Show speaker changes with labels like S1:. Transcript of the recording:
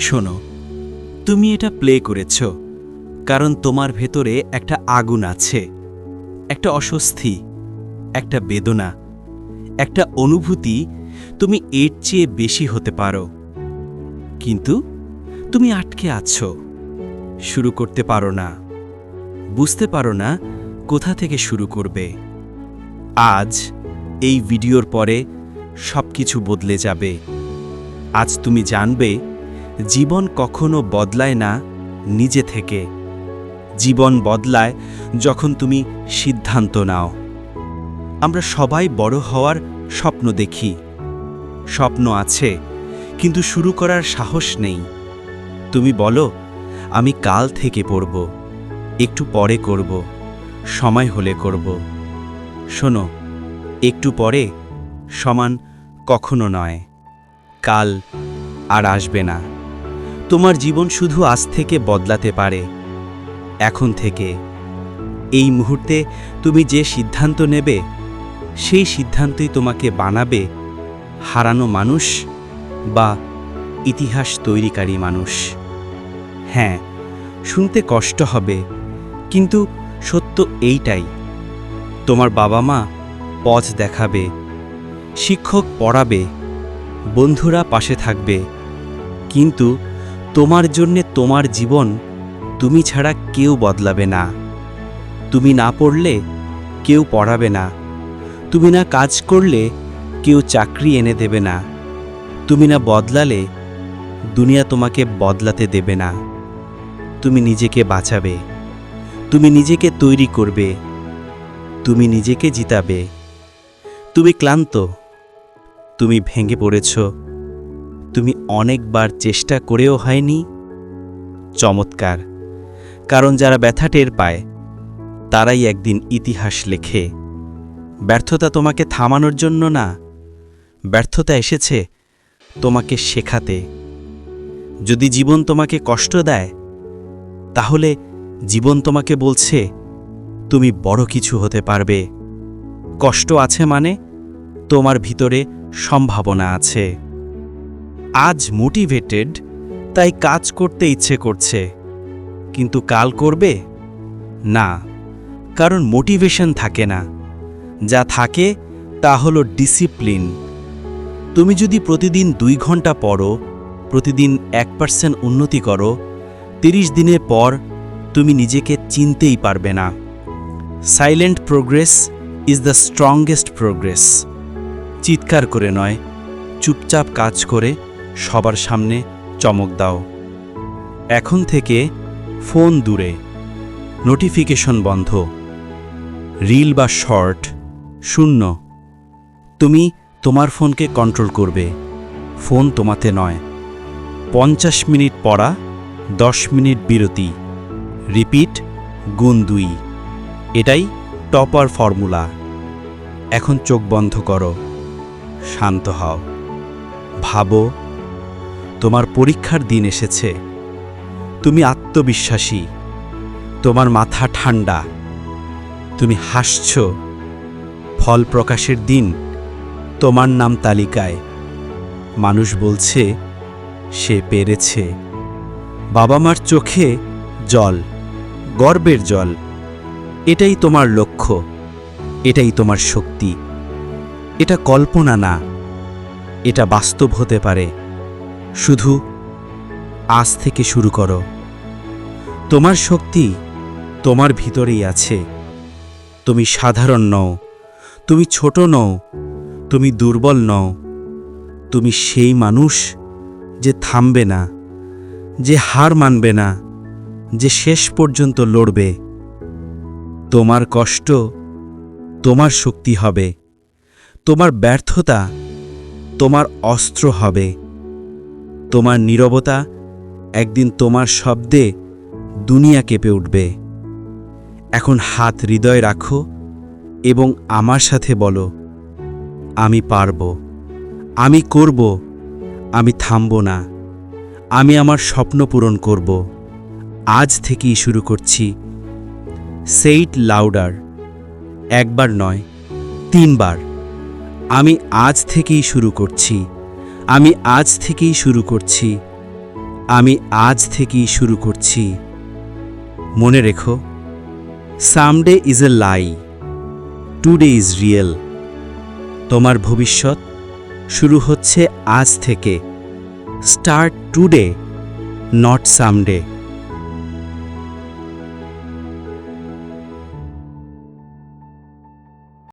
S1: শোনো, তুমি এটা প্লে করেছ কারণ তোমার ভেতরে একটা আগুন আছে, একটা অস্বস্তি, একটা বেদনা, একটা অনুভূতি তুমি এর চেয়ে বেশি হতে পারো। কিন্তু তুমি আটকে আছো, শুরু করতে পারো না, বুঝতে পারো না কোথা থেকে শুরু করবে। আজ এই ভিডিওর পরে সবকিছু বদলে যাবে। আজ তুমি জানবে জীবন কখনো বদলায় না নিজে থেকে। জীবন বদলায় যখন তুমি সিদ্ধান্ত নাও। আমরা সবাই বড় হওয়ার স্বপ্ন দেখি, স্বপ্ন আছে কিন্তু শুরু করার সাহস নেই। তুমি বলো, আমি কাল থেকে পড়ব, একটু পরে করব, সময় হলে করব। শোনো, একটু পরে সমান কখনো নয়, কাল আর আসবে না। তোমার জীবন শুধু আজ থেকে বদলাতে পারে, এখন থেকে। এই মুহূর্তে তুমি যে সিদ্ধান্ত নেবে, সেই সিদ্ধান্তই তোমাকে বানাবে হারানো মানুষ বা ইতিহাস তৈরিকারী মানুষ। হ্যাঁ, শুনতে কষ্ট হবে, কিন্তু সত্য এইটাই। তোমার বাবা মা পথ দেখাবে, শিক্ষক পড়াবে, বন্ধুরা পাশে থাকবে, কিন্তু তোমার জন্যে তোমার জীবন তুমি ছাড়া কেউ বদলাবে না। তুমি না পড়লে কেউ পড়াবে না, তুমি না কাজ করলে কেউ চাকরি এনে দেবে না, তুমি না বদলালে দুনিয়া তোমাকে বদলাতে দেবে না। তুমি নিজেকে বাঁচাবে, তুমি নিজেকে তৈরি করবে, তুমি নিজেকে জিতাবে। তুমি ক্লান্ত, তুমি ভেঙে পড়েছ, তুমি অনেকবার চেষ্টা করেও হয়নি। চমৎকার, কারণ যারা ব্যথা টের পায় তারাই একদিন ইতিহাস লেখে। ব্যর্থতা তোমাকে থামানোর জন্য না, ব্যর্থতা এসেছে তোমাকে শেখাতে। যদি জীবন তোমাকে কষ্ট দেয়, তাহলে জীবন তোমাকে বলছে তুমি বড় কিছু হতে পারবে। কষ্ট আছে মানে তোমার ভিতরে সম্ভাবনা আছে। আজ মোটিভেটেড, তাই কাজ করতে ইচ্ছে করছে, কিন্তু কাল করবে না, কারণ মোটিভেশন থাকে না। যা থাকে তা হলো ডিসিপ্লিন। তুমি যদি প্রতিদিন 2 ঘন্টা পড়ো, প্রতিদিন 1% উন্নতি করো, 30 দিনের পর তুমি নিজেকে চিনতেই পারবে না। Silent progress is the strongest progress. চিৎকার করে নয়, চুপচাপ কাজ করে সবার সামনে চমক দাও। এখন থেকে ফোন দূরে, নোটিফিকেশন বন্ধ, রিল বা শর্ট শূন্য। তুমি তোমার ফোনকে কন্ট্রোল করবে, ফোন তোমাতে নয়। 50 মিনিট পড়া, 10 মিনিট বিরতি, রিপিট গুণ 2। এটাই টপার ফর্মুলা। এখন চোখ বন্ধ করো, শান্ত হও, ভাবো তোমার পরীক্ষার দিন এসেছে। তুমি আত্মবিশ্বাসী, তোমার মাথা ঠান্ডা, তুমি হাসছ। ফল প্রকাশের দিন তোমার নাম তালিকায়। মানুষ বলছে সে পেরেছে। বাবা মার চোখে জল, গর্বের জল। এটাই তোমার লক্ষ্য, এটাই তোমার শক্তি। এটা কল্পনা না, এটা বাস্তব হতে পারে। শুধু আজ থেকে শুরু করো। তোমার শক্তি তোমার ভিতরেই আছে। তুমি সাধারণ নও, তুমি ছোট নও, তুমি দুর্বল নও। তুমি সেই মানুষ যে থামবে না, যে হার মানবে না, যে শেষ পর্যন্ত লড়বে। তোমার কষ্ট তোমার শক্তি হবে, তোমার ব্যর্থতা তোমার অস্ত্র হবে, তোমার নীরবতা একদিন তোমার শব্দে দুনিয়া কেঁপে উঠবে। এখন হাত হৃদয়ে রাখো এবং আমার সাথে বলো, আমি পারব, আমি করব, আমি থামব না, আমি আমার স্বপ্ন পূরণ করব। আজ থেকেই শুরু করছি। সে ইট লাউডার, একবার নয়, 3 বার। আমি আজ থেকেই শুরু করছি, আমি আজ থেকেই শুরু করছি, আমি আজ থেকেই শুরু করছি। মনে রেখো, someday is a lie, today is real. তোমার ভবিষ্যৎ শুরু হচ্ছে আজ থেকে। Start today, not someday.